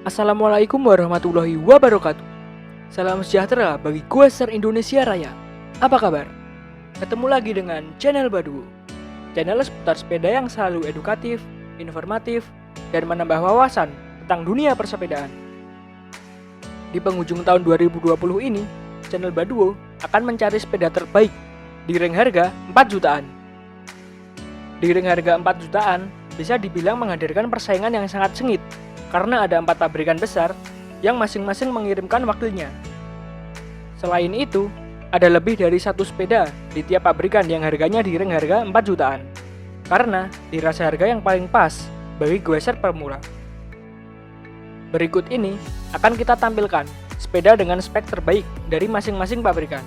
Assalamualaikum warahmatullahi wabarakatuh. Salam sejahtera bagi gue Indonesia Raya. Apa kabar? Ketemu lagi dengan channel Baduo. Channel seputar sepeda yang selalu edukatif, informatif, dan menambah wawasan tentang dunia persepedaan. Di penghujung tahun 2020 ini, channel Baduo akan mencari sepeda terbaik di ring harga 4 jutaan. Di ring harga 4 jutaan, bisa dibilang menghadirkan persaingan yang sangat sengit karena ada 4 pabrikan besar yang masing-masing mengirimkan wakilnya. Selain itu, ada lebih dari 1 sepeda di tiap pabrikan yang harganya di ring harga 4 jutaan. Karena dirasa harga yang paling pas bagi goeser pemula. Berikut ini akan kita tampilkan sepeda dengan spek terbaik dari masing-masing pabrikan.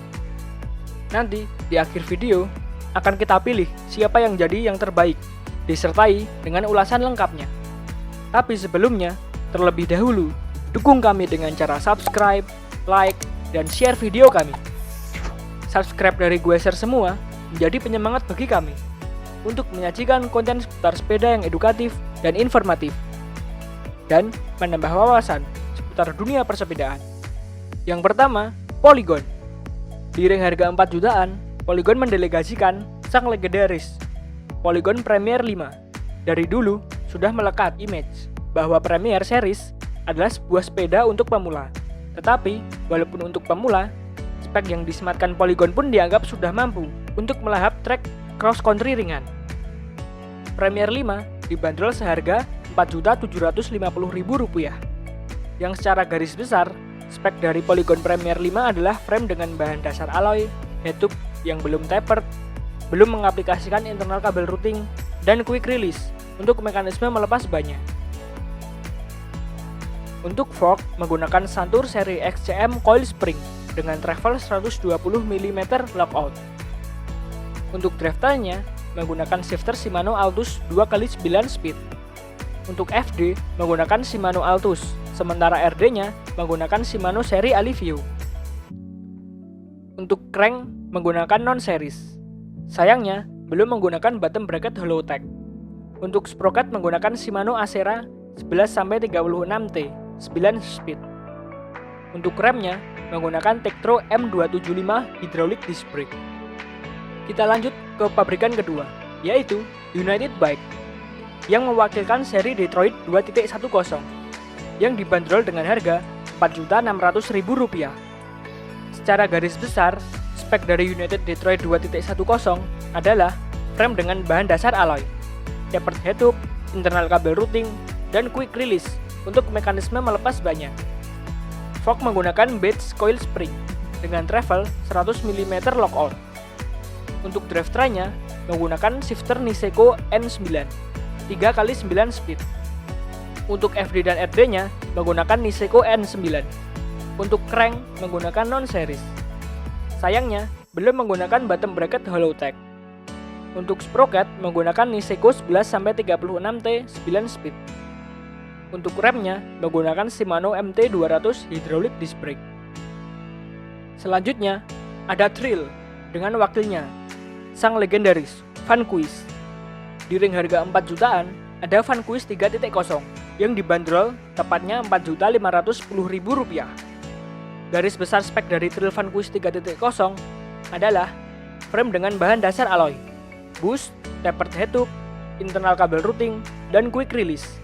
Nanti di akhir video akan kita pilih siapa yang jadi yang terbaik, disertai dengan ulasan lengkapnya. Tapi sebelumnya, terlebih dahulu, dukung kami dengan cara subscribe, like, dan share video kami. Subscribe dari Goeser semua menjadi penyemangat bagi kami untuk menyajikan konten seputar sepeda yang edukatif dan informatif, dan menambah wawasan seputar dunia persepedaan. Yang pertama, Polygon. Di ring harga 4 jutaan, Polygon mendelegasikan sang legendaris Polygon Premier 5. Dari dulu, sudah melekat image bahwa Premier Series adalah sebuah sepeda untuk pemula. Tetapi, walaupun untuk pemula, spek yang disematkan Polygon pun dianggap sudah mampu untuk melahap trek cross country ringan. Premier 5 dibanderol seharga Rp4.750.000. Yang secara garis besar, spek dari Polygon Premier 5 adalah frame dengan bahan dasar alloy, headtube yang belum tapered, belum mengaplikasikan internal kabel routing, dan quick release untuk mekanisme melepas bannya. Untuk fork menggunakan Santur seri XCM coil spring dengan travel 120 mm lockout. Untuk drafternya menggunakan shifter Shimano Altus 2x9 speed. Untuk FD menggunakan Shimano Altus, sementara RD-nya menggunakan Shimano seri Alivio. Untuk crank menggunakan non-series. Sayangnya belum menggunakan bottom bracket Hollowtech. Untuk sprocket menggunakan Shimano Acera 11-36T 9 speed. Untuk remnya menggunakan Tektro M275 hydraulic disc brake. Kita lanjut ke pabrikan kedua, yaitu United Bike yang mewakilkan seri Detroit 2.10 yang dibanderol dengan harga Rp4.600.000. Secara garis besar, spek dari United Detroit 2.10 adalah frame dengan bahan dasar alloy, tapered headtube, internal kabel routing, dan quick release untuk mekanisme melepas bannya. Fork menggunakan Bates coil spring dengan travel 100 mm lockout. Untuk drafternya menggunakan shifter Niseko N9 3x9 speed. Untuk FD dan RD-nya menggunakan Niseko N9. Untuk crank menggunakan non-series. Sayangnya belum menggunakan bottom bracket Hollowtech. Untuk sprocket menggunakan Niseko 11-36T 9 speed. Untuk remnya menggunakan Shimano MT200 hydraulic disc brake. Selanjutnya ada Thrill dengan wakilnya, sang legendaris Vanquish. Di ring harga 4 jutaan ada Vanquish 3.0 yang dibanderol tepatnya Rp4.510.000. Garis besar spek dari Thrill Vanquish 3.0 adalah frame dengan bahan dasar alloy, boost, tapered headtube, internal kabel routing, dan quick release.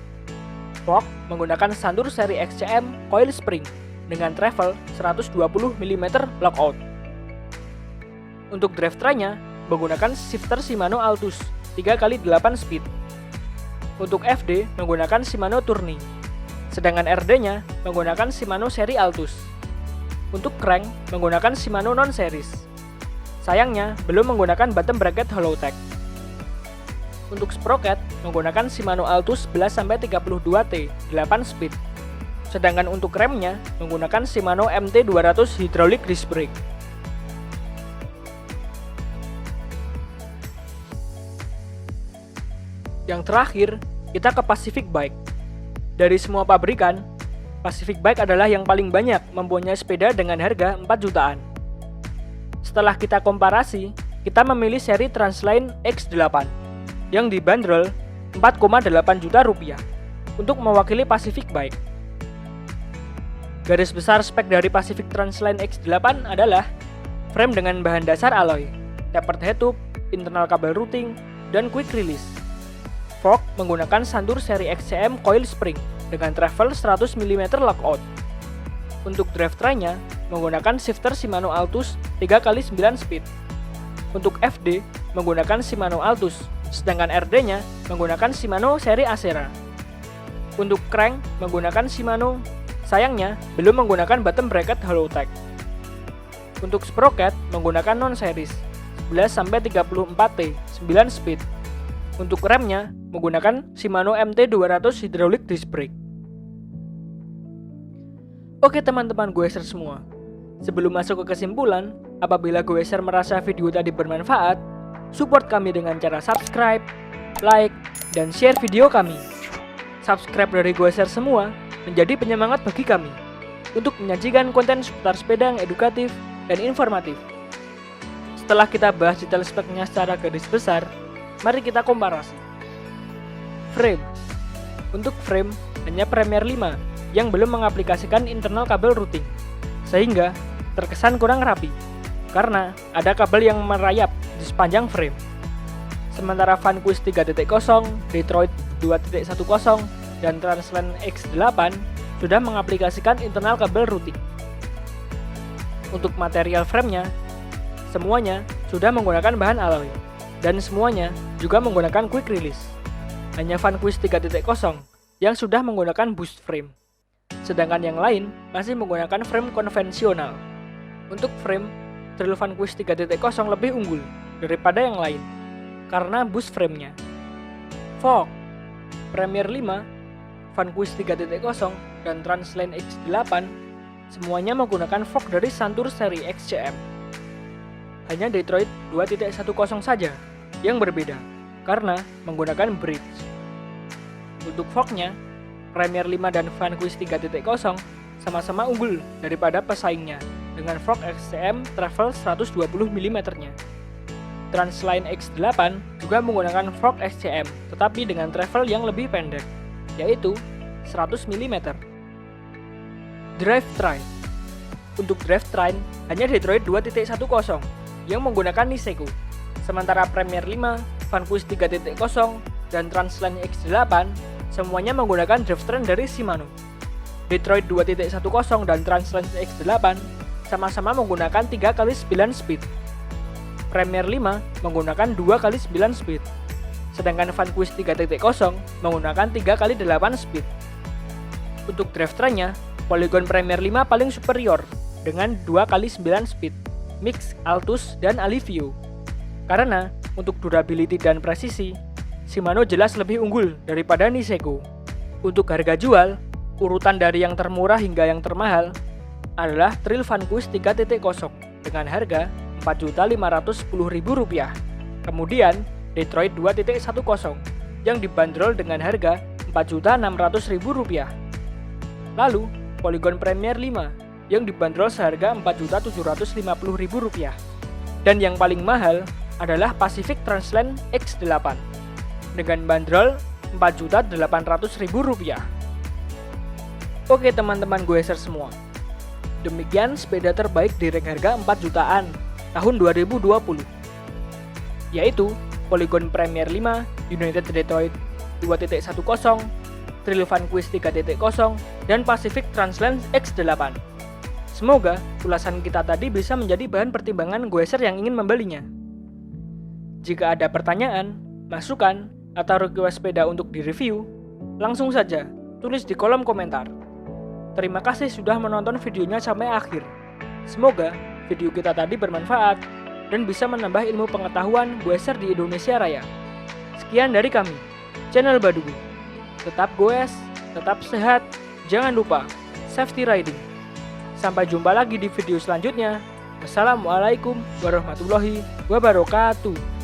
Fork menggunakan Santur seri XCM coil spring dengan travel 120 mm lockout. Untuk drafternya menggunakan shifter Shimano Altus 3x8 speed. Untuk FD menggunakan Shimano Tourney, sedangkan RD-nya menggunakan Shimano seri Altus. Untuk crank menggunakan Shimano non-series. Sayangnya belum menggunakan bottom bracket Hollowtech. Untuk sprocket menggunakan Shimano Altus 11-32T 8 speed. Sedangkan untuk remnya menggunakan Shimano MT200 hydraulic disc brake. Yang terakhir, kita ke Pacific Bike. Dari semua pabrikan, Pacific Bike adalah yang paling banyak mempunyai sepeda dengan harga 4 jutaan. Setelah kita komparasi, kita memilih seri Transline X8 yang dibanderol Rp4,8 juta untuk mewakili Pacific Bike. Garis besar spek dari Pacific Transline X8 adalah frame dengan bahan dasar alloy, tapered head tube, internal kabel routing, dan quick release. Fork menggunakan sandur seri XCM coil spring dengan travel 100 mm lockout. Untuk drivetrain-nya menggunakan shifter Shimano Altus 3x9 speed. Untuk FD menggunakan Shimano Altus, sedangkan RD-nya menggunakan Shimano seri Acera. Untuk crank menggunakan Shimano, sayangnya belum menggunakan bottom bracket Hollowtech. Untuk sprocket menggunakan non-series 11-34T 9 speed. Untuk remnya menggunakan Shimano MT200 hydraulic disc brake. Oke teman-teman goeser semua, sebelum masuk ke kesimpulan, apabila goeser merasa video tadi bermanfaat, support kami dengan cara subscribe, like, dan share video kami. Subscribe dari goeser semua menjadi penyemangat bagi kami untuk menyajikan konten seputar sepeda yang edukatif dan informatif. Setelah kita bahas detail speknya secara garis besar, mari kita komparasi. Frame. Untuk frame, hanya Premier 5 yang belum mengaplikasikan internal kabel routing, sehingga terkesan kurang rapi, karena ada kabel yang merayap di sepanjang frame. Sementara Vanquish 3.0, Detroit 2.10, dan Transline X8 sudah mengaplikasikan internal kabel routing. Untuk material framenya, semuanya sudah menggunakan bahan alloy, dan semuanya juga menggunakan quick release. Hanya Vanquish 3.0 yang sudah menggunakan boost frame, sedangkan yang lain masih menggunakan frame konvensional. Untuk frame, Trail Vanquish 3.0 lebih unggul daripada yang lain karena boost framenya. Fork, Premier 5, Vanquish 3.0, dan Transline X8 semuanya menggunakan fork dari santur seri XCM. Hanya Detroit 2.10 saja yang berbeda karena menggunakan bridge. Untuk forknya, Premier 5 dan Vanquish 3.0 sama-sama unggul daripada pesaingnya dengan fork XCM travel 120 mm-nya. Transline X8 juga menggunakan fork XCM tetapi dengan travel yang lebih pendek, yaitu 100 mm. Drivetrain. Untuk drivetrain hanya Detroit 2.10 yang menggunakan Niseko, sementara Premier 5, Vanquish 3.0, dan Transline X8 semuanya menggunakan drivetrain dari Shimano. Detroit 2.10 dan Transline X8 sama-sama menggunakan 3x9 speed. Premier 5 menggunakan 2x9 speed, sedangkan Vanquish 3.0 menggunakan 3x8 speed. Untuk drivetrainnya, Polygon Premier 5 paling superior dengan 2x9 speed, mix Altus dan Alivio. Karena untuk durability dan presisi, Shimano jelas lebih unggul daripada Niseko. Untuk harga jual, urutan dari yang termurah hingga yang termahal adalah Trail Vanquish 3.0 dengan harga Rp4.510.000. Kemudian Detroit 2.10 yang dibanderol dengan harga Rp4.600.000. Lalu Polygon Premier 5 yang dibanderol seharga Rp4.750.000. Dan yang paling mahal adalah Pacific Transline X8 dengan bandrol Rp4.800.000. Oke teman-teman goeser semua, demikian sepeda terbaik di rank harga 4 jutaan tahun 2020, yaitu Polygon Premier 5, United Detroit 2.10, Trail Vanquish 3.0, dan Pacific Transline X8. Semoga ulasan kita tadi bisa menjadi bahan pertimbangan goeser yang ingin membelinya. Jika ada pertanyaan, masukan, atau request sepeda untuk direview, langsung saja tulis di kolom komentar. Terima kasih sudah menonton videonya sampai akhir. Semoga video kita tadi bermanfaat dan bisa menambah ilmu pengetahuan goeser di Indonesia Raya. Sekian dari kami, channel Badugu. Tetap goes, tetap sehat, jangan lupa safety riding. Sampai jumpa lagi di video selanjutnya. Wassalamualaikum warahmatullahi wabarakatuh.